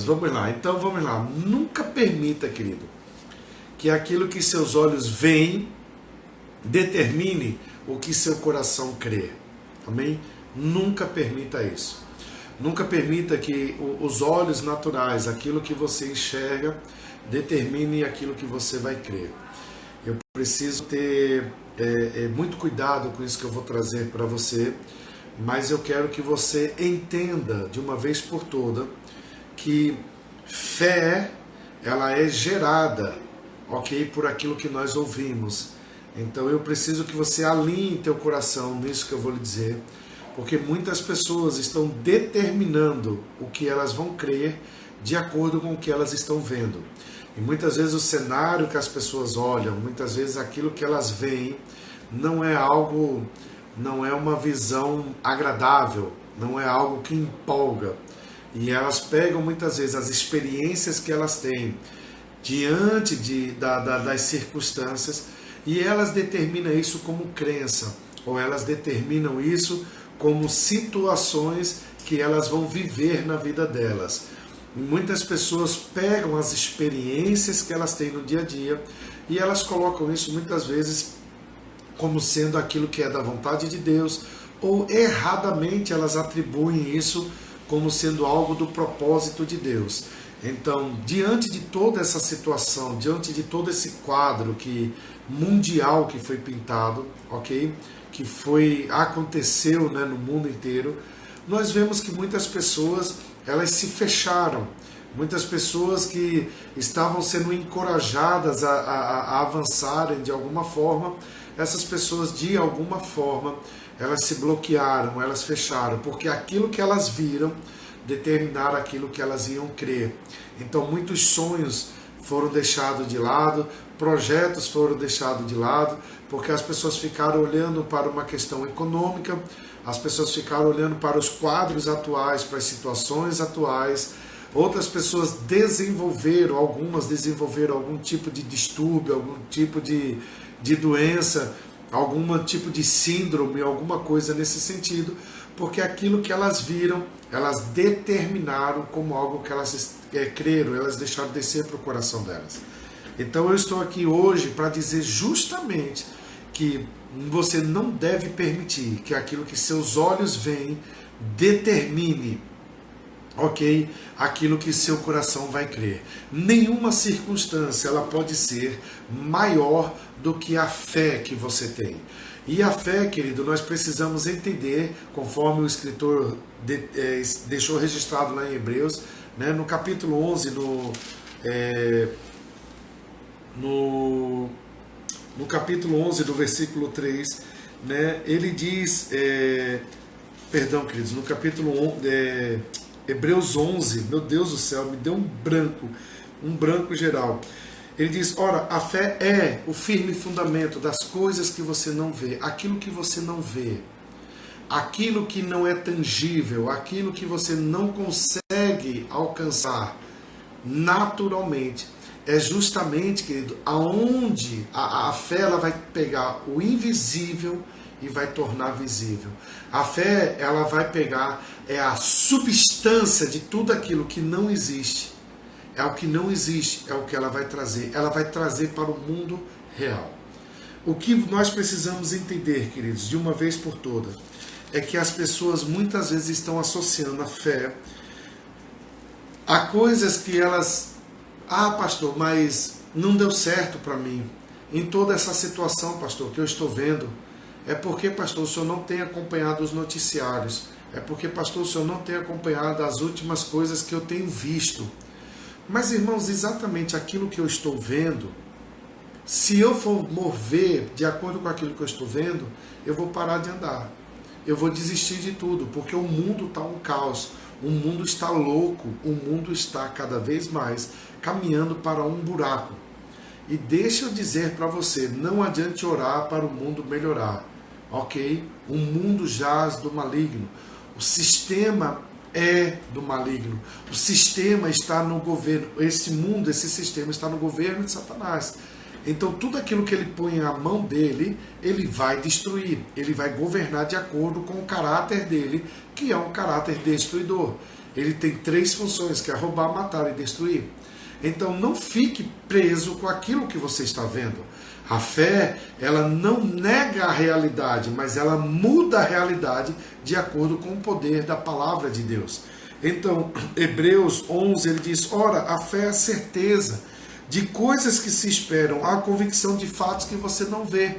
vamos lá. Então vamos lá. Nunca permita, querido, que aquilo que seus olhos veem determine o que seu coração crê. Amém? Nunca permita isso. Nunca permita que os olhos naturais, aquilo que você enxerga, determine aquilo que você vai crer. Eu preciso ter muito cuidado com isso que eu vou trazer para você, mas eu quero que você entenda de uma vez por toda que fé, ela é gerada, ok, por aquilo que nós ouvimos. Então eu preciso que você alinhe teu coração nisso que eu vou lhe dizer, porque muitas pessoas estão determinando o que elas vão crer de acordo com o que elas estão vendo. E muitas vezes o cenário que as pessoas olham, muitas vezes aquilo que elas veem, não é uma visão agradável, não é algo que empolga. E elas pegam muitas vezes as experiências que elas têm diante das circunstâncias e elas determinam isso como crença, ou elas determinam isso como situações que elas vão viver na vida delas. E muitas pessoas pegam as experiências que elas têm no dia a dia e elas colocam isso muitas vezes como sendo aquilo que é da vontade de Deus, ou erradamente elas atribuem isso como sendo algo do propósito de Deus. Então, diante de toda essa situação, diante de todo esse quadro mundial que foi pintado, ok? Que aconteceu, né, no mundo inteiro, nós vemos que muitas pessoas elas se fecharam. Muitas pessoas que estavam sendo encorajadas a avançarem de alguma forma, essas pessoas de alguma forma elas se bloquearam, elas fecharam, porque aquilo que elas viram determinaram aquilo que elas iam crer. Então muitos sonhos foram deixados de lado, projetos foram deixados de lado, porque as pessoas ficaram olhando para uma questão econômica, as pessoas ficaram olhando para os quadros atuais, para as situações atuais. Outras pessoas algumas desenvolveram algum tipo de distúrbio, algum tipo de doença, algum tipo de síndrome, alguma coisa nesse sentido, porque aquilo que elas viram, elas determinaram como algo que elas creram, elas deixaram descer para o coração delas. Então eu estou aqui hoje para dizer justamente que você não deve permitir que aquilo que seus olhos veem determine, ok, aquilo que seu coração vai crer. Nenhuma circunstância ela pode ser maior do que a fé que você tem. E a fé, querido, nós precisamos entender, conforme o escritor deixou registrado lá em Hebreus, né, no capítulo 11, no capítulo 11, do versículo 3, né, ele diz, perdão, queridos, no capítulo 11, Hebreus 11, meu Deus do céu, me deu um branco geral. Ele diz, ora, a fé é o firme fundamento das coisas que você não vê, aquilo que você não vê, aquilo que não é tangível, aquilo que você não consegue alcançar naturalmente. É justamente, querido, aonde a fé ela vai pegar o invisível e vai tornar visível. A fé ela vai pegar a substância de tudo aquilo que não existe. É o que não existe, é o que ela vai trazer. Ela vai trazer para o mundo real. O que nós precisamos entender, queridos, de uma vez por todas, é que as pessoas muitas vezes estão associando a fé a coisas que elas... Ah, pastor, mas não deu certo para mim. Em toda essa situação, pastor, que eu estou vendo, é porque, pastor, o senhor não tem acompanhado os noticiários. É porque, pastor, o senhor não tem acompanhado as últimas coisas que eu tenho visto. Mas, irmãos, exatamente aquilo que eu estou vendo, se eu for mover de acordo com aquilo que eu estou vendo, eu vou parar de andar. Eu vou desistir de tudo, porque o mundo está um caos. O mundo está louco, o mundo está cada vez mais caminhando para um buraco. E deixa eu dizer para você, não adianta orar para o mundo melhorar, ok? O mundo jaz do maligno, o sistema é do maligno, o sistema está no governo, esse sistema está no governo de Satanás. Então tudo aquilo que ele põe à mão dele, ele vai destruir, ele vai governar de acordo com o caráter dele, que é um caráter destruidor. ele tem 3 funções, que é roubar, matar e destruir. Então não fique preso com aquilo que você está vendo. A fé, ela não nega a realidade, mas ela muda a realidade de acordo com o poder da palavra de Deus. Então, Hebreus 11, ele diz, ora, a fé é a certeza de coisas que se esperam, a convicção de fatos que você não vê.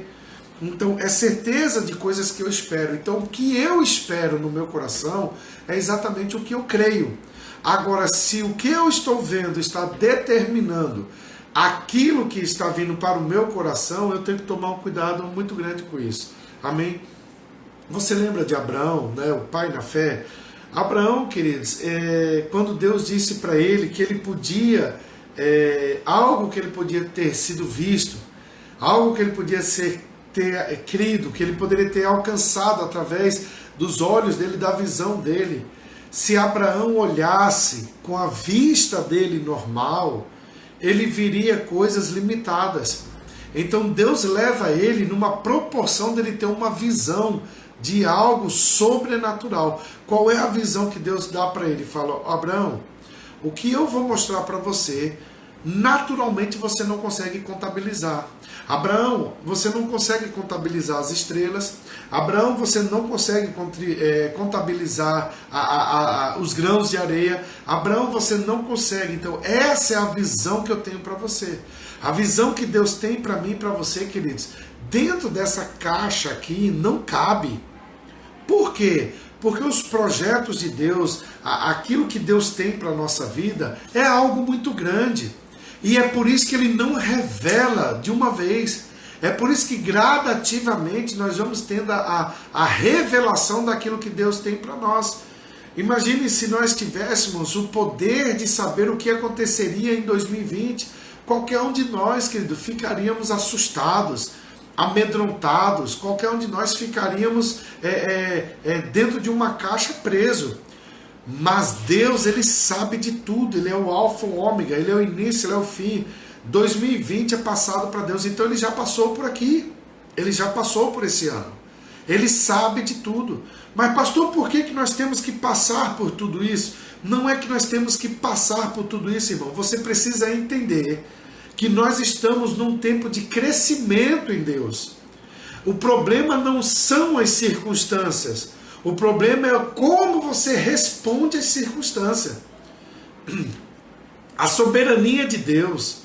Então, é certeza de coisas que eu espero. Então, o que eu espero no meu coração é exatamente o que eu creio. Agora, se o que eu estou vendo está determinando aquilo que está vindo para o meu coração, eu tenho que tomar um cuidado muito grande com isso. Amém? Você lembra de Abraão, né, o pai na fé? Abraão, queridos, quando Deus disse para ele que ele podia, algo que ele podia ter sido visto, algo que ele podia ter crido, que ele poderia ter alcançado através dos olhos dele, da visão dele. Se Abraão olhasse com a vista dele normal, ele viria coisas limitadas. Então Deus leva ele numa proporção dele ter uma visão de algo sobrenatural. Qual é a visão que Deus dá para ele? Fala, Abraão, o que eu vou mostrar para você, naturalmente você não consegue contabilizar. Abraão, você não consegue contabilizar as estrelas. Abraão, você não consegue contabilizar os grãos de areia. Abraão, você não consegue. Então, essa é a visão que eu tenho para você. A visão que Deus tem para mim e para você, queridos, dentro dessa caixa aqui não cabe. Por quê? Porque os projetos de Deus, aquilo que Deus tem para a nossa vida, é algo muito grande. E é por isso que Ele não revela de uma vez. É por isso que gradativamente nós vamos tendo a revelação daquilo que Deus tem para nós. Imagine se nós tivéssemos o poder de saber o que aconteceria em 2020. Qualquer um de nós, querido, ficaríamos assustados, amedrontados. Qualquer um de nós ficaríamos dentro de uma caixa preso. Mas Deus, Ele sabe de tudo. Ele é o alfa, o ômega, Ele é o início, Ele é o fim. 2020 é passado para Deus, então Ele já passou por aqui. Ele já passou por esse ano. Ele sabe de tudo. Mas pastor, por que nós temos que passar por tudo isso? Não é que nós temos que passar por tudo isso, irmão. Você precisa entender que nós estamos num tempo de crescimento em Deus. O problema não são as circunstâncias. O problema é como você responde às circunstâncias. A soberania de Deus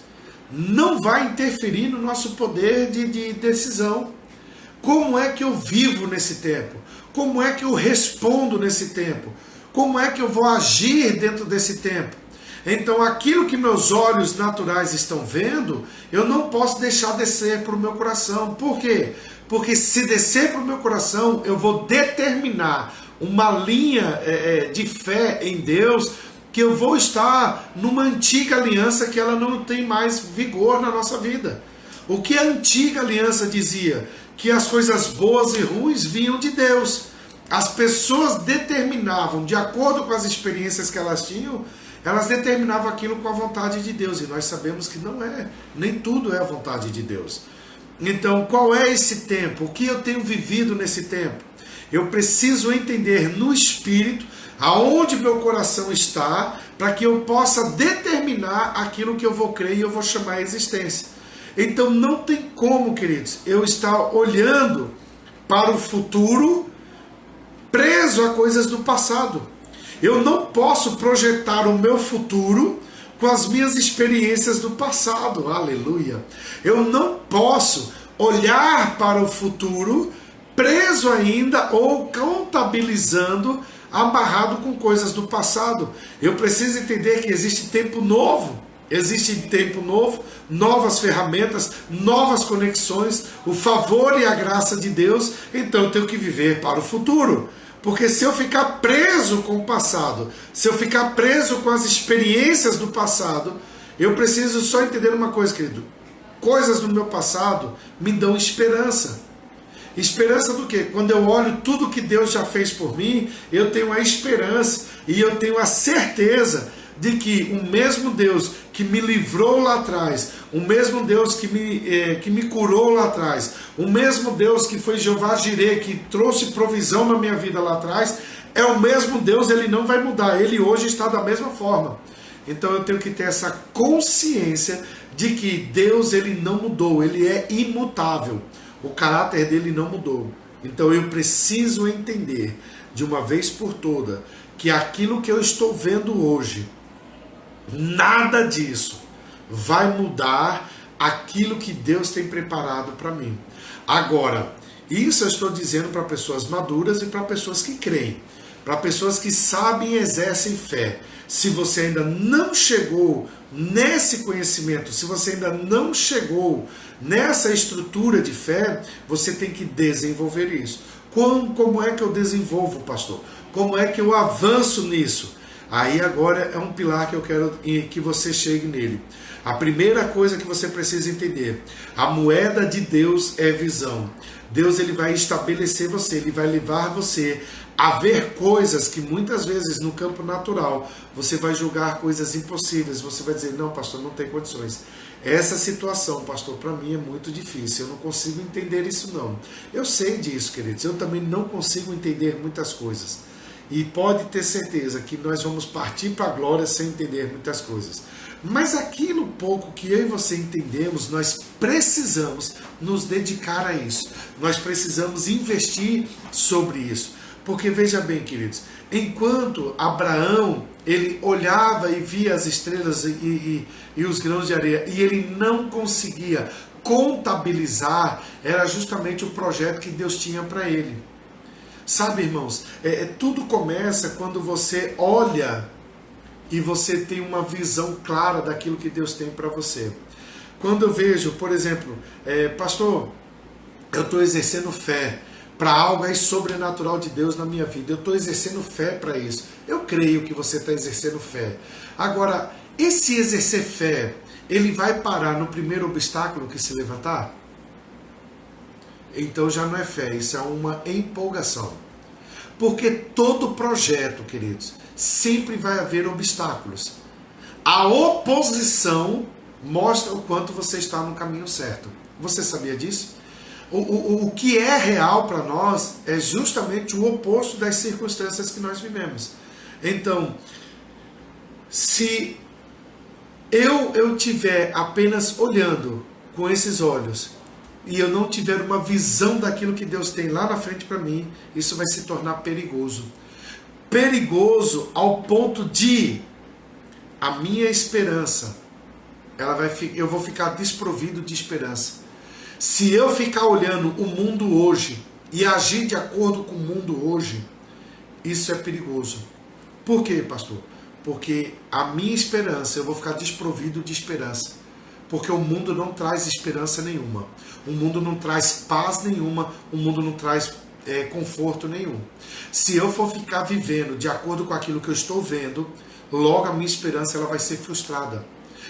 não vai interferir no nosso poder de decisão. Como é que eu vivo nesse tempo? Como é que eu respondo nesse tempo? Como é que eu vou agir dentro desse tempo? Então aquilo que meus olhos naturais estão vendo, eu não posso deixar descer para o meu coração. Por quê? Porque se descer para o meu coração, eu vou determinar uma linha de fé em Deus, que eu vou estar numa antiga aliança que ela não tem mais vigor na nossa vida. O que a antiga aliança dizia? Que as coisas boas e ruins vinham de Deus. As pessoas determinavam, de acordo com as experiências que elas tinham, elas determinavam aquilo com a vontade de Deus. E nós sabemos que não é, nem tudo é a vontade de Deus. Então, qual é esse tempo? O que eu tenho vivido nesse tempo? Eu preciso entender no Espírito aonde meu coração está, para que eu possa determinar aquilo que eu vou crer e eu vou chamar a existência. Então não tem como, queridos, eu estar olhando para o futuro preso a coisas do passado. Eu não posso projetar o meu futuro com as minhas experiências do passado. Aleluia! Eu não posso olhar para o futuro preso ainda ou contabilizando, amarrado com coisas do passado. Eu preciso entender que existe tempo novo. Existe tempo novo, novas ferramentas, novas conexões, o favor e a graça de Deus. Então eu tenho que viver para o futuro. Porque se eu ficar preso com o passado, se eu ficar preso com as experiências do passado, eu preciso só entender uma coisa, querido. Coisas do meu passado me dão esperança. Esperança do quê? Quando eu olho tudo que Deus já fez por mim, eu tenho a esperança e eu tenho a certeza de que o mesmo Deus que me livrou lá atrás, o mesmo Deus que me curou lá atrás, o mesmo Deus que foi Jeová Jireh, que trouxe provisão na minha vida lá atrás, É o mesmo Deus, ele não vai mudar, ele hoje está da mesma forma. Então eu tenho que ter essa consciência de que Deus, ele não mudou, ele é imutável. O caráter dele não mudou. Então eu preciso entender de uma vez por toda que aquilo que eu estou vendo hoje, nada disso vai mudar aquilo que Deus tem preparado para mim. Agora, isso eu estou dizendo para pessoas maduras e para pessoas que creem, para pessoas que sabem e exercem fé. Se você ainda não chegou nesse conhecimento, se você ainda não chegou nessa estrutura de fé, você tem que desenvolver isso. Como é que eu desenvolvo, pastor? Como é que eu avanço nisso? Aí agora é um pilar que eu quero que você chegue nele. A primeira coisa que você precisa entender: a moeda de Deus é visão. Deus, ele vai estabelecer você, ele vai levar você a ver coisas que muitas vezes no campo natural você vai julgar coisas impossíveis. Você vai dizer: não, pastor, não tem condições. Essa situação, pastor, para mim é muito difícil, eu não consigo entender isso não. Eu sei disso, queridos, eu também não consigo entender muitas coisas. E pode ter certeza que nós vamos partir para a glória sem entender muitas coisas. Mas aquilo pouco que eu e você entendemos, nós precisamos nos dedicar a isso. Nós precisamos investir sobre isso. Porque veja bem, queridos, enquanto Abraão, ele olhava e via as estrelas e os grãos de areia, e ele não conseguia contabilizar, era justamente o projeto que Deus tinha para ele. Sabe, irmãos, tudo começa quando você olha e você tem uma visão clara daquilo que Deus tem para você. Quando eu vejo, por exemplo, pastor, eu estou exercendo fé para algo aí sobrenatural de Deus na minha vida, eu estou exercendo fé para isso. Eu creio que você está exercendo fé. Agora, esse exercer fé, ele vai parar no primeiro obstáculo que se levantar? Então já não é fé, isso é uma empolgação. Porque todo projeto, queridos, sempre vai haver obstáculos. A oposição mostra o quanto você está no caminho certo. Você sabia disso? O que é real para nós é justamente o oposto das circunstâncias que nós vivemos. Então, se eu tiver apenas olhando com esses olhos e eu não tiver uma visão daquilo que Deus tem lá na frente para mim, isso vai se tornar perigoso. Perigoso ao ponto de a minha esperança, eu vou ficar desprovido de esperança. Se eu ficar olhando o mundo hoje e agir de acordo com o mundo hoje, isso é perigoso. Por quê, pastor? Porque a minha esperança, eu vou ficar desprovido de esperança. Porque o mundo não traz esperança nenhuma. O mundo não traz paz nenhuma. O mundo não traz conforto nenhum. Se eu for ficar vivendo de acordo com aquilo que eu estou vendo, logo a minha esperança ela vai ser frustrada.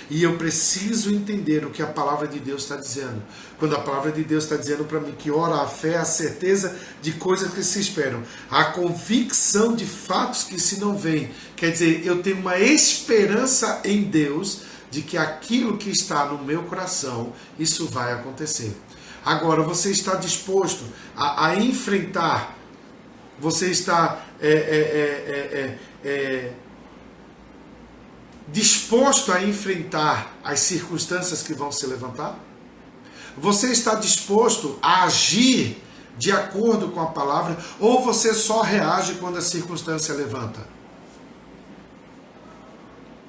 E eu preciso entender o que a palavra de Deus está dizendo. Quando a palavra de Deus está dizendo para mim que ora a fé é a certeza de coisas que se esperam, a convicção de fatos que se não veem. Quer dizer, eu tenho uma esperança em Deus de que aquilo que está no meu coração, isso vai acontecer. Agora, você está disposto a enfrentar, você está disposto a enfrentar as circunstâncias que vão se levantar? Você está disposto a agir de acordo com a palavra, ou você só reage quando a circunstância levanta?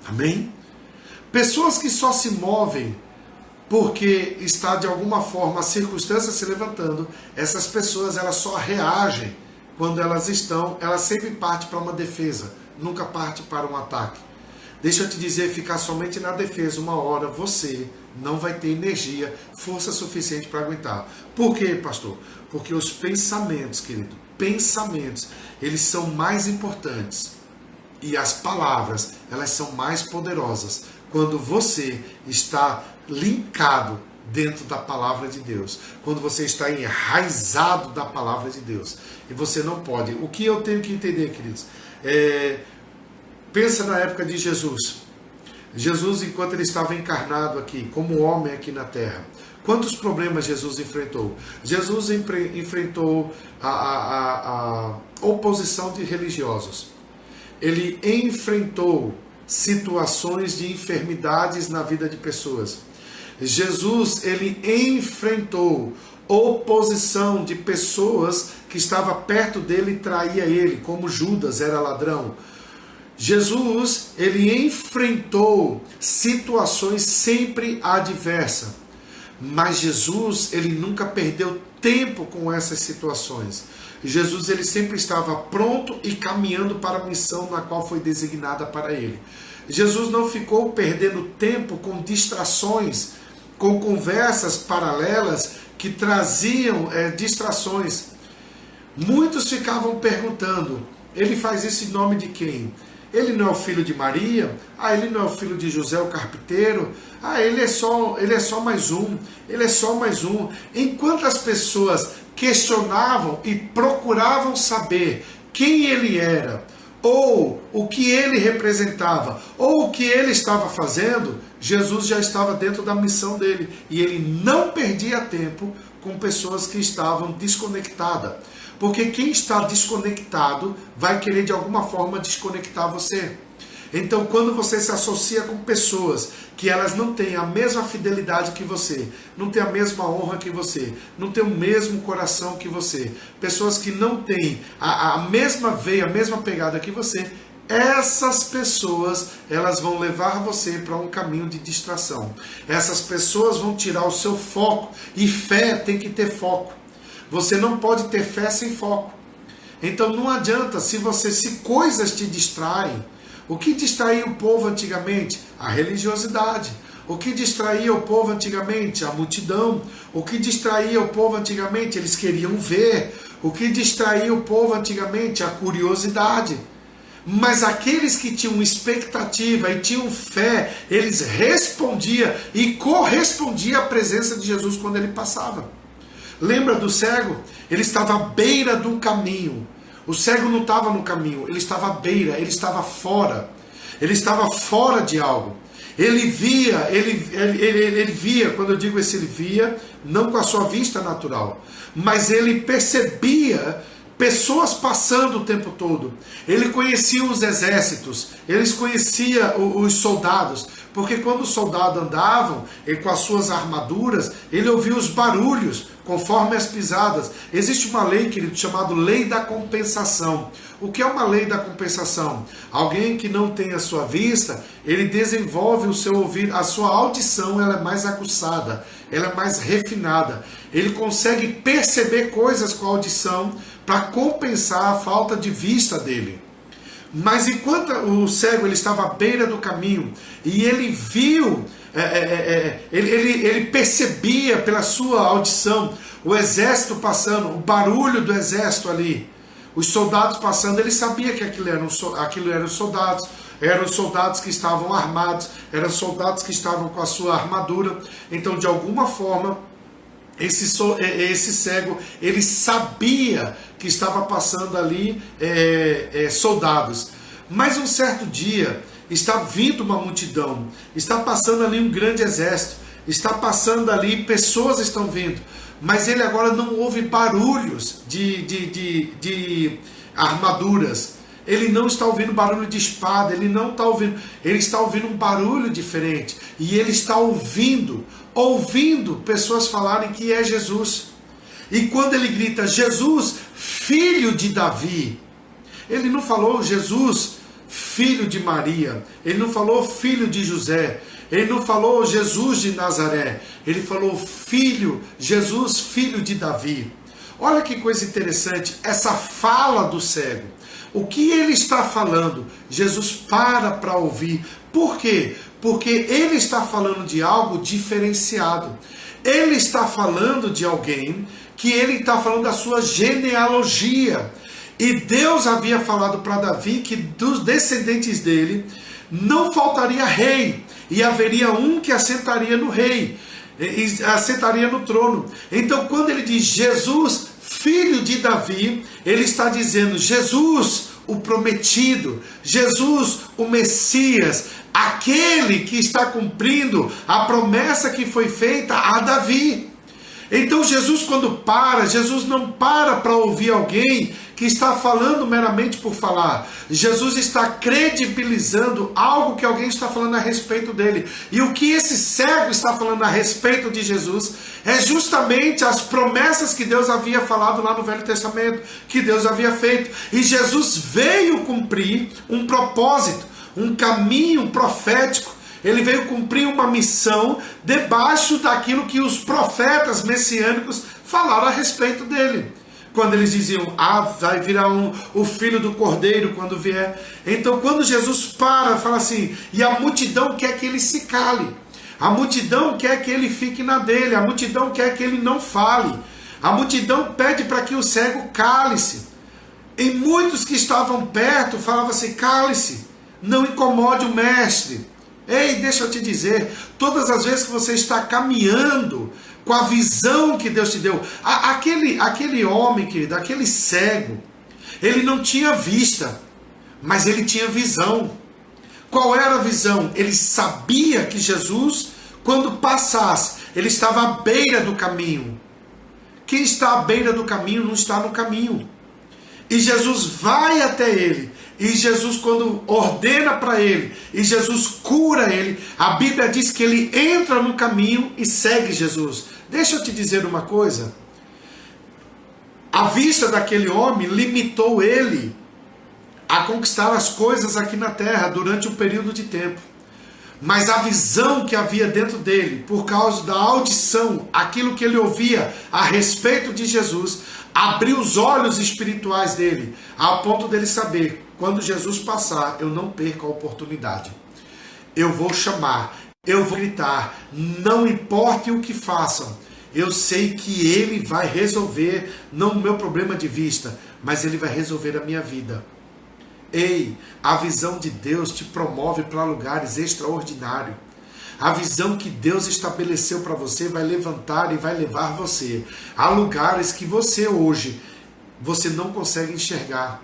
Amém? Pessoas que só se movem porque está de alguma forma a circunstância se levantando, essas pessoas elas só reagem quando elas sempre partem para uma defesa, nunca parte para um ataque. Deixa eu te dizer, ficar somente na defesa uma hora, você não vai ter energia, força suficiente para aguentar. Por quê, pastor? Porque os pensamentos, querido, eles são mais importantes. E as palavras, elas são mais poderosas quando você está linkado dentro da palavra de Deus. Quando você está enraizado da palavra de Deus. E você não pode. O que eu tenho que entender, queridos? Pensa na época de Jesus. Jesus, enquanto ele estava encarnado aqui, como homem aqui na terra, Quantos problemas Jesus enfrentou? Jesus enfrentou a oposição de religiosos. Ele enfrentou situações de enfermidades na vida de pessoas. Jesus, ele enfrentou oposição de pessoas que estavam perto dele e traía ele, como Judas era ladrão. Jesus, ele enfrentou situações sempre adversas, mas Jesus, ele nunca perdeu tempo com essas situações. Jesus, ele sempre estava pronto e caminhando para a missão na qual foi designada para ele. Jesus não ficou perdendo tempo com distrações, com conversas paralelas que traziam distrações. Muitos ficavam perguntando, ele faz isso em nome de quem? Ele não é o filho de Maria? Ele não é o filho de José o carpinteiro? Ele é só mais um. Ele é só mais um. Enquanto as pessoas questionavam e procuravam saber quem ele era, ou o que ele representava, ou o que ele estava fazendo, Jesus já estava dentro da missão dele. E ele não perdia tempo com pessoas que estavam desconectadas. Porque quem está desconectado vai querer de alguma forma desconectar você. Então, quando você se associa com pessoas que elas não têm a mesma fidelidade que você, não têm a mesma honra que você, não têm o mesmo coração que você, pessoas que não têm a mesma veia, a mesma pegada que você, essas pessoas, elas vão levar você para um caminho de distração. Essas pessoas vão tirar o seu foco, e fé tem que ter foco. Você não pode ter fé sem foco. Então não adianta se coisas te distraem. O que distraía o povo antigamente? A religiosidade. O que distraía o povo antigamente? A multidão. O que distraía o povo antigamente? Eles queriam ver. O que distraía o povo antigamente? A curiosidade. Mas aqueles que tinham expectativa e tinham fé, eles respondiam e correspondiam à presença de Jesus quando ele passava. Lembra do cego? Ele estava à beira do caminho. O cego não estava no caminho, ele estava à beira, ele estava fora. Ele estava fora de algo. Ele via, quando eu digo ele via, não com a sua vista natural, mas ele percebia pessoas passando o tempo todo. Ele conhecia os exércitos, eles conhecia os soldados, porque quando os soldados andavam com as suas armaduras, ele ouvia os barulhos conforme as pisadas. Existe uma lei, querido, chamada lei da compensação. O que é uma lei da compensação? Alguém que não tem a sua vista, ele desenvolve o seu ouvido, a sua audição, ela é mais aguçada, ela é mais refinada. Ele consegue perceber coisas com a audição para compensar a falta de vista dele. Mas enquanto o cego ele estava à beira do caminho e ele viu, ele percebia pela sua audição o exército passando, o barulho do exército ali, os soldados passando, ele sabia que aquilo eram soldados que estavam armados, eram soldados que estavam com a sua armadura. Então, de alguma forma, esse cego, ele sabia que estava passando ali soldados. Mas um certo dia, está vindo uma multidão, está passando ali um grande exército, está passando ali, pessoas estão vindo, mas ele agora não ouve barulhos de armaduras, ele não está ouvindo barulho de espada, ele está ouvindo um barulho diferente, e ele está ouvindo pessoas falarem que é Jesus. E quando ele grita, Jesus, filho de Davi, ele não falou Jesus, filho de Maria, ele não falou filho de José, ele não falou Jesus de Nazaré, ele falou Jesus, filho de Davi. Olha que coisa interessante, essa fala do cego. O que ele está falando? Jesus para ouvir. Por quê? Porque ele está falando de algo diferenciado. Ele está falando de alguém que ele está falando da sua genealogia. E Deus havia falado para Davi que dos descendentes dele não faltaria rei. E haveria um que assentaria no rei, e assentaria no trono. Então quando ele diz Jesus, filho de Davi, ele está dizendo Jesus, o prometido, Jesus, o Messias, aquele que está cumprindo a promessa que foi feita a Davi. Então Jesus, quando para, Jesus não para ouvir alguém que está falando meramente por falar. Jesus está credibilizando algo que alguém está falando a respeito dele. E o que esse cego está falando a respeito de Jesus é justamente as promessas que Deus havia falado lá no Velho Testamento, que Deus havia feito. E Jesus veio cumprir um propósito, um caminho profético. Ele veio cumprir uma missão debaixo daquilo que os profetas messiânicos falaram a respeito dele. Quando eles diziam, vai virar o filho do cordeiro quando vier. Então quando Jesus fala assim, e a multidão quer que ele se cale. A multidão quer que ele fique na dele. A multidão quer que ele não fale. A multidão pede para que o cego cale-se. E muitos que estavam perto falavam assim, cale-se, não incomode o mestre. Ei, deixa eu te dizer, todas as vezes que você está caminhando com a visão que Deus te deu, aquele homem, querido, aquele cego, ele não tinha vista, mas ele tinha visão. Qual era a visão? Ele sabia que Jesus, quando passasse, ele estava à beira do caminho. Quem está à beira do caminho não está no caminho. E Jesus vai até ele. E Jesus, quando ordena para ele, e Jesus cura ele, a Bíblia diz que ele entra no caminho e segue Jesus. Deixa eu te dizer uma coisa. A vista daquele homem limitou ele a conquistar as coisas aqui na terra durante um período de tempo. Mas a visão que havia dentro dele, por causa da audição, aquilo que ele ouvia a respeito de Jesus, abriu os olhos espirituais dele, a ponto dele saber, quando Jesus passar, eu não perco a oportunidade. Eu vou chamar, eu vou gritar, não importa o que façam, eu sei que ele vai resolver, não o meu problema de vista, mas ele vai resolver a minha vida. Ei, a visão de Deus te promove para lugares extraordinários. A visão que Deus estabeleceu para você vai levantar e vai levar você a lugares que você hoje, você não consegue enxergar.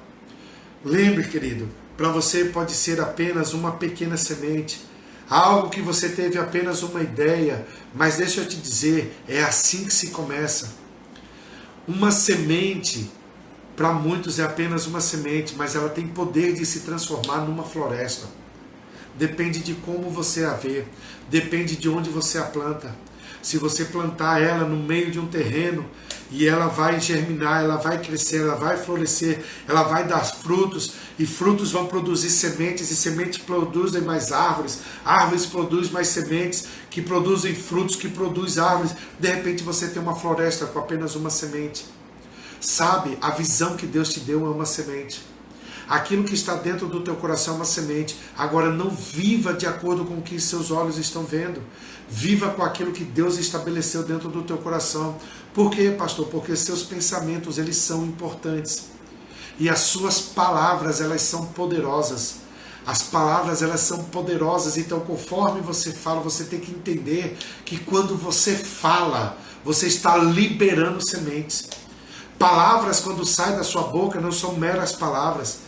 Lembre, querido, para você pode ser apenas uma pequena semente, algo que você teve apenas uma ideia, mas deixa eu te dizer, é assim que se começa. Uma semente, para muitos é apenas uma semente, mas ela tem poder de se transformar numa floresta. Depende de como você a vê, depende de onde você a planta. Se você plantar ela no meio de um terreno, e ela vai germinar, ela vai crescer, ela vai florescer, ela vai dar frutos, e frutos vão produzir sementes, e sementes produzem mais árvores, árvores produzem mais sementes, que produzem frutos, que produzem árvores. De repente você tem uma floresta com apenas uma semente. Sabe, a visão que Deus te deu é uma semente. Aquilo que está dentro do teu coração é uma semente. Agora não viva de acordo com o que seus olhos estão vendo. Viva com aquilo que Deus estabeleceu dentro do teu coração. Por quê, pastor? Porque seus pensamentos, eles são importantes. E as suas palavras, elas são poderosas. As palavras, elas são poderosas. Então, conforme você fala, você tem que entender que quando você fala, você está liberando sementes. Palavras, quando saem da sua boca, não são meras palavras.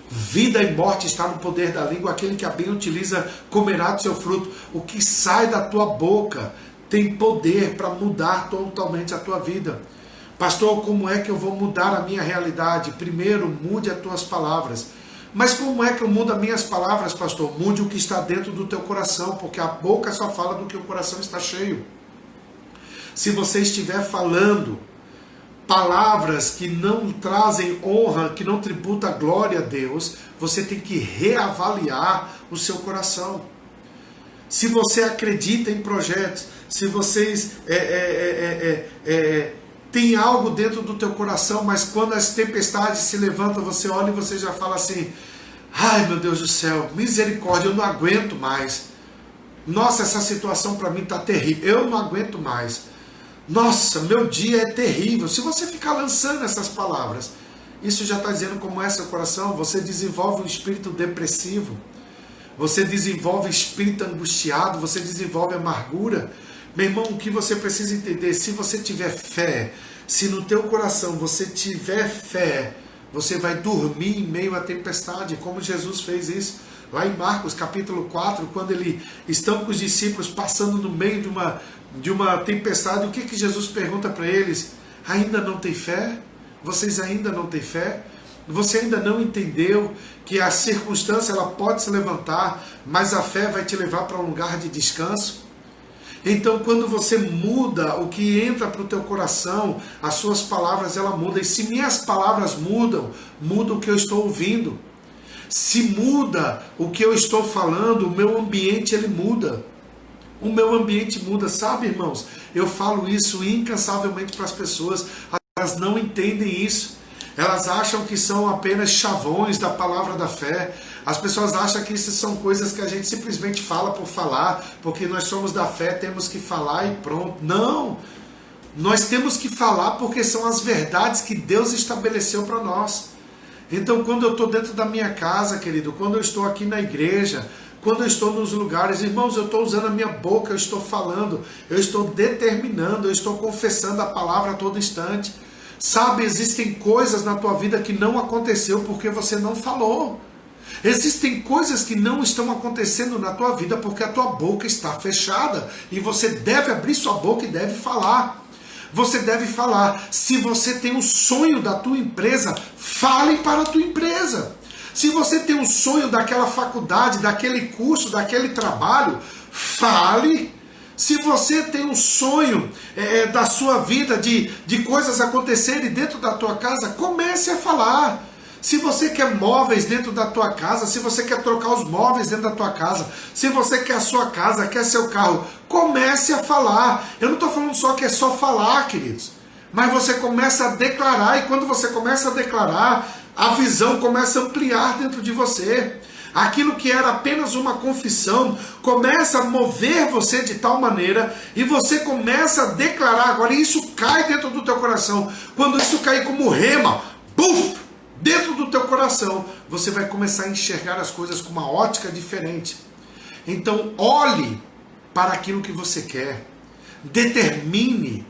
Vida e morte está no poder da língua. Aquele que a bem utiliza comerá do seu fruto. O que sai da tua boca tem poder para mudar totalmente a tua vida. Pastor, como é que eu vou mudar a minha realidade? Primeiro, mude as tuas palavras. Mas como é que eu mudo as minhas palavras, pastor? Mude o que está dentro do teu coração, porque a boca só fala do que o coração está cheio. Se você estiver falando palavras que não trazem honra, que não tributam glória a Deus, você tem que reavaliar o seu coração. Se você acredita em projetos, se vocês tem algo dentro do teu coração, mas quando as tempestades se levantam, você olha e você já fala assim, ai meu Deus do céu, misericórdia, eu não aguento mais. Nossa, essa situação para mim está terrível, eu não aguento mais. Nossa, meu dia é terrível. Se você ficar lançando essas palavras, isso já está dizendo como é seu coração. Você desenvolve um espírito depressivo, você desenvolve espírito angustiado, você desenvolve amargura. Meu irmão, o que você precisa entender, se você tiver fé, se no teu coração você tiver fé, você vai dormir em meio à tempestade, como Jesus fez isso. lá em Marcos capítulo 4, quando eles estão com os discípulos passando no meio de uma tempestade, o que Jesus pergunta para eles? Ainda não tem fé? Vocês ainda não têm fé? Você ainda não entendeu que a circunstância ela pode se levantar, mas a fé vai te levar para um lugar de descanso? Então, quando você muda o que entra para o teu coração, as suas palavras ela mudam. E se minhas palavras mudam, muda o que eu estou ouvindo. Se muda o que eu estou falando, o meu ambiente ele muda. O meu ambiente muda, sabe, irmãos? Eu falo isso incansavelmente para as pessoas, elas não entendem isso. Elas acham que são apenas chavões da palavra da fé. As pessoas acham que isso são coisas que a gente simplesmente fala por falar, porque nós somos da fé, temos que falar e pronto. Não! Nós temos que falar porque são as verdades que Deus estabeleceu para nós. Então, quando eu estou dentro da minha casa, querido, quando eu estou aqui na igreja, quando eu estou nos lugares, irmãos, eu estou usando a minha boca, eu estou falando, eu estou determinando, eu estou confessando a palavra a todo instante. Sabe, existem coisas na tua vida que não aconteceu porque você não falou. Existem coisas que não estão acontecendo na tua vida porque a tua boca está fechada. E você deve abrir sua boca e deve falar. Você deve falar. Se você tem um sonho da tua empresa, fale para a tua empresa. Se você tem um sonho daquela faculdade, daquele curso, daquele trabalho, fale. Se você tem um sonho da sua vida, de coisas acontecerem dentro da tua casa, comece a falar. Se você quer móveis dentro da tua casa, se você quer trocar os móveis dentro da tua casa, se você quer a sua casa, quer seu carro, comece a falar. Eu não estou falando só que é só falar, queridos, mas você começa a declarar, e quando você começa a declarar, a visão começa a ampliar dentro de você. Aquilo que era apenas uma confissão começa a mover você de tal maneira e você começa a declarar agora, e isso cai dentro do teu coração. Quando isso cair como rema, buf, dentro do teu coração, você vai começar a enxergar as coisas com uma ótica diferente. Então olhe para aquilo que você quer, determine.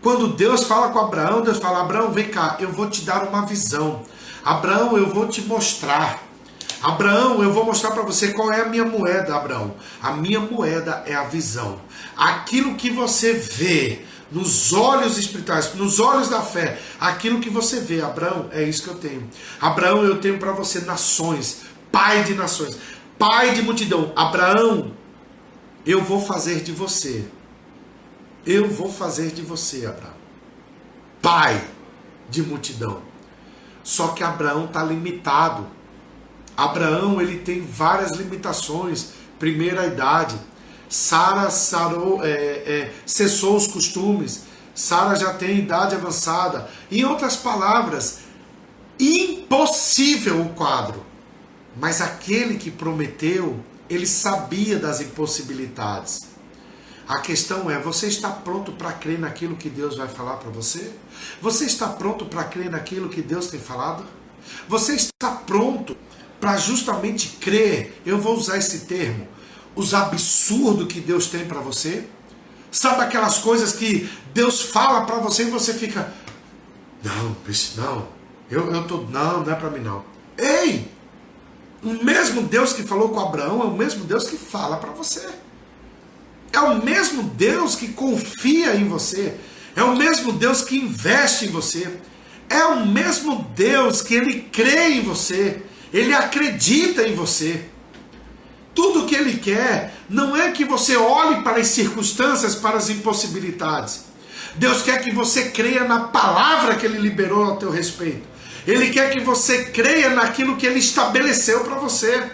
Quando Deus fala com Abraão, Deus fala: Abraão, vem cá, eu vou te dar uma visão. Abraão, eu vou te mostrar. Abraão, eu vou mostrar para você qual é a minha moeda, Abraão. A minha moeda é a visão. Aquilo que você vê nos olhos espirituais, nos olhos da fé, aquilo que você vê, Abraão, é isso que eu tenho. Abraão, eu tenho para você nações, pai de nações, pai de multidão. Abraão, eu vou fazer de você. Eu vou fazer de você, Abraão, pai de multidão. Só que Abraão está limitado. Abraão, ele tem várias limitações. Primeiro, a idade. Sara cessou os costumes. Sara já tem idade avançada. Em outras palavras, impossível o quadro. Mas aquele que prometeu, ele sabia das impossibilidades. A questão é, você está pronto para crer naquilo que Deus vai falar para você? Você está pronto para crer naquilo que Deus tem falado? Você está pronto para justamente crer, eu vou usar esse termo, os absurdos que Deus tem para você? Sabe aquelas coisas que Deus fala para você e você fica, não, não é para mim não. Ei, o mesmo Deus que falou com Abraão é o mesmo Deus que fala para você. É o mesmo Deus que confia em você, é o mesmo Deus que investe em você, é o mesmo Deus que ele crê em você. Ele acredita em você. Tudo que ele quer não é que você olhe para as circunstâncias, para as impossibilidades. Deus quer que você creia na palavra que ele liberou ao teu respeito. Ele quer que você creia naquilo que ele estabeleceu para você.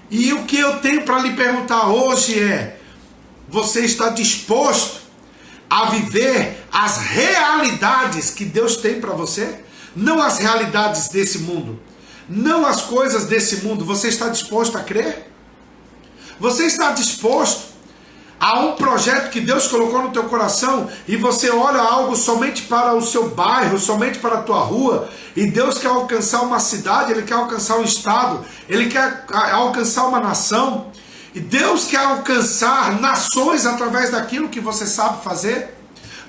E o que eu tenho para lhe perguntar hoje é: você está disposto a viver as realidades que Deus tem para você? Não as realidades desse mundo. Não as coisas desse mundo. Você está disposto a crer? Você está disposto a um projeto que Deus colocou no teu coração e você olha algo somente para o seu bairro, somente para a tua rua, e Deus quer alcançar uma cidade, Ele quer alcançar um estado, Ele quer alcançar uma nação, e Deus quer alcançar nações através daquilo que você sabe fazer?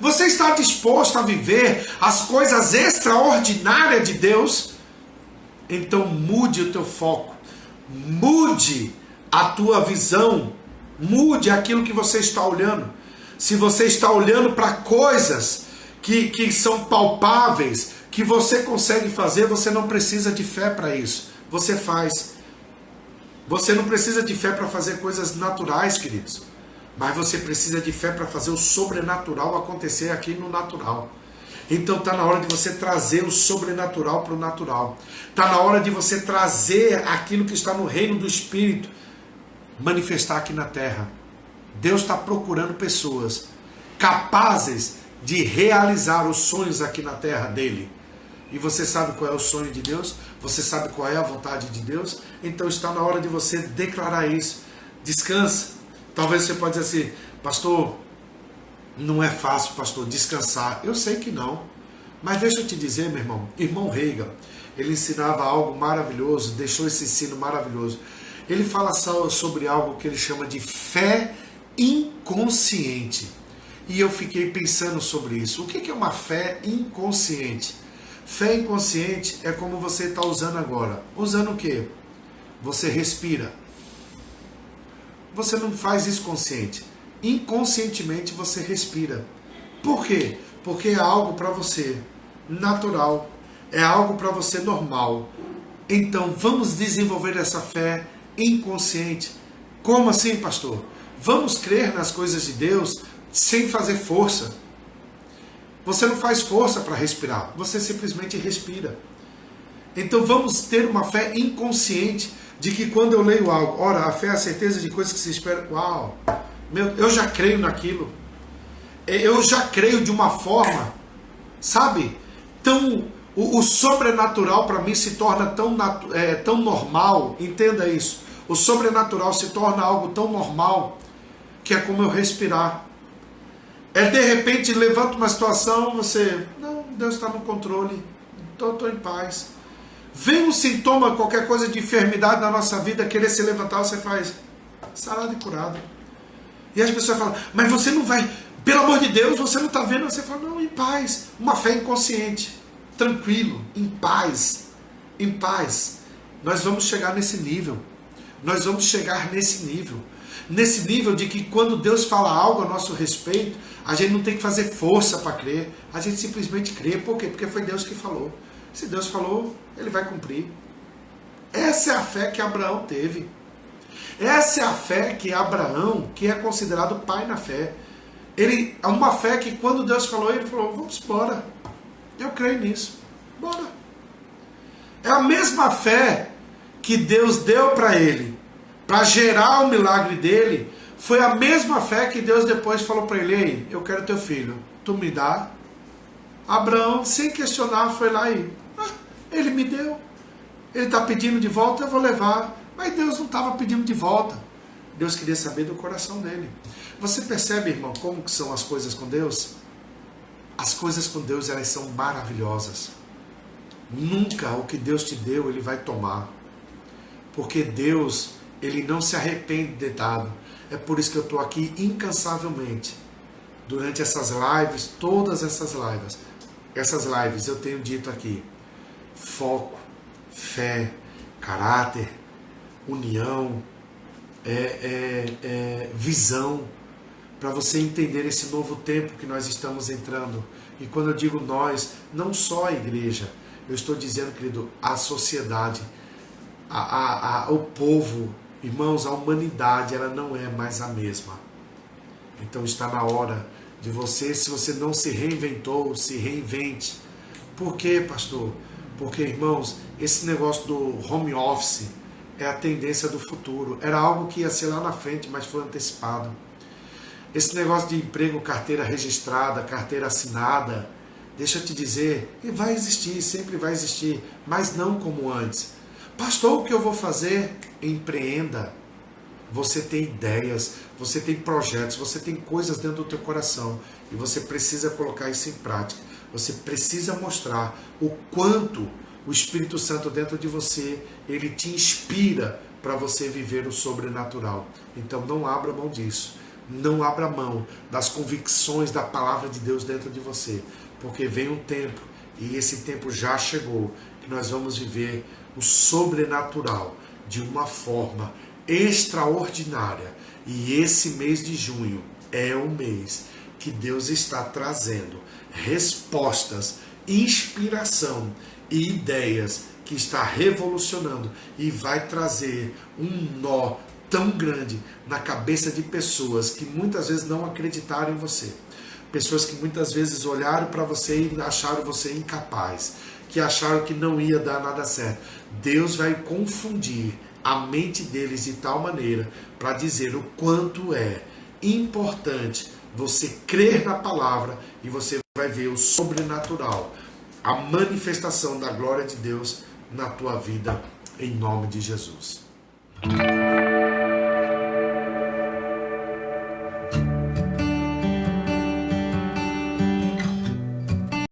Você está disposto a viver as coisas extraordinárias de Deus? Então mude o teu foco, Mude a tua visão, mude aquilo que você está olhando. Se você está olhando para coisas que são palpáveis, que você consegue fazer, você não precisa de fé para isso. Você faz. Você não precisa de fé para fazer coisas naturais, queridos. Mas você precisa de fé para fazer o sobrenatural acontecer aqui no natural. Então está na hora de você trazer o sobrenatural para o natural. Está na hora de você trazer aquilo que está no reino do Espírito, manifestar aqui na terra. Deus está procurando pessoas capazes de realizar os sonhos aqui na terra dele. E você sabe qual é o sonho de Deus? Você sabe qual é a vontade de Deus? Então está na hora de você declarar isso. Descansa. Talvez você pode dizer assim, pastor, não é fácil, pastor, descansar. Eu sei que não. Mas deixa eu te dizer, meu irmão Reagan, ele ensinava algo maravilhoso, deixou esse ensino maravilhoso. Ele fala sobre algo que ele chama de fé inconsciente. E eu fiquei pensando sobre isso. O que é uma fé inconsciente? Fé inconsciente é como você está usando agora. Usando o quê? Você respira. Você não faz isso consciente. Inconscientemente você respira. Por quê? Porque é algo para você natural. É algo para você normal. Então vamos desenvolver essa fé inconsciente. Como assim, pastor? Vamos crer nas coisas de Deus sem fazer força. Você não faz força para respirar, você simplesmente respira. Então vamos ter uma fé inconsciente de que quando eu leio algo, ora, a fé é a certeza de coisas que se esperam. Uau, eu já creio naquilo. Eu já creio de uma forma, sabe? Então o sobrenatural para mim se torna tão normal, entenda isso. O sobrenatural se torna algo tão normal que é como eu respirar. De repente levanta uma situação, você, não, Deus está no controle, estou em paz. Vem um sintoma, qualquer coisa de enfermidade na nossa vida, querer se levantar, você faz sarado e curado. E as pessoas falam, mas você não vai, pelo amor de Deus, você não está vendo, você fala, não, em paz. Uma fé inconsciente, tranquilo, em paz, em paz. Nós vamos chegar nesse nível, nós vamos chegar nesse nível de que quando Deus fala algo a nosso respeito, a gente não tem que fazer força para crer, a gente simplesmente crê. Por quê? Porque foi Deus que falou. Se Deus falou, Ele vai cumprir. Essa é a fé que Abraão teve. Essa é a fé que Abraão, que é considerado pai na fé. É uma fé que quando Deus falou, ele falou, vamos embora. Eu creio nisso. Bora. É a mesma fé que Deus deu para ele, para gerar o milagre dele. Foi a mesma fé que Deus depois falou para ele, ei, eu quero teu filho, tu me dá? Abraão, sem questionar, foi lá e, ele me deu. Ele está pedindo de volta, eu vou levar. Mas Deus não estava pedindo de volta. Deus queria saber do coração dele. Você percebe, irmão, como que são as coisas com Deus? As coisas com Deus, elas são maravilhosas. Nunca o que Deus te deu, Ele vai tomar. Porque Deus, Ele não se arrepende de dado. É por isso que eu estou aqui incansavelmente. Durante essas lives, todas essas lives eu tenho dito aqui. Foco, fé, caráter, união, visão. Para você entender esse novo tempo que nós estamos entrando. E quando eu digo nós, não só a igreja. Eu estou dizendo, querido, a sociedade, o povo. Irmãos, a humanidade, ela não é mais a mesma. Então está na hora de você, se você não se reinventou, se reinvente. Por quê, pastor? Porque, irmãos, esse negócio do home office é a tendência do futuro. Era algo que ia ser lá na frente, mas foi antecipado. Esse negócio de emprego, carteira registrada, carteira assinada, deixa eu te dizer, e vai existir, sempre vai existir, mas não como antes. Pastor, o que eu vou fazer? Empreenda. Você tem ideias, você tem projetos, você tem coisas dentro do teu coração e você precisa colocar isso em prática. Você precisa mostrar o quanto o Espírito Santo dentro de você, ele te inspira para você viver o sobrenatural. Então não abra mão disso. Não abra mão das convicções da palavra de Deus dentro de você. Porque vem um tempo, e esse tempo já chegou, que nós vamos viver o sobrenatural de uma forma extraordinária. E esse mês de junho é o mês que Deus está trazendo respostas, inspiração e ideias que está revolucionando e vai trazer um nó tão grande na cabeça de pessoas que muitas vezes não acreditaram em você. Pessoas que muitas vezes olharam para você e acharam você incapaz, que acharam que não ia dar nada certo. Deus vai confundir a mente deles de tal maneira para dizer o quanto é importante você crer na palavra e você vai ver o sobrenatural, a manifestação da glória de Deus na tua vida, em nome de Jesus.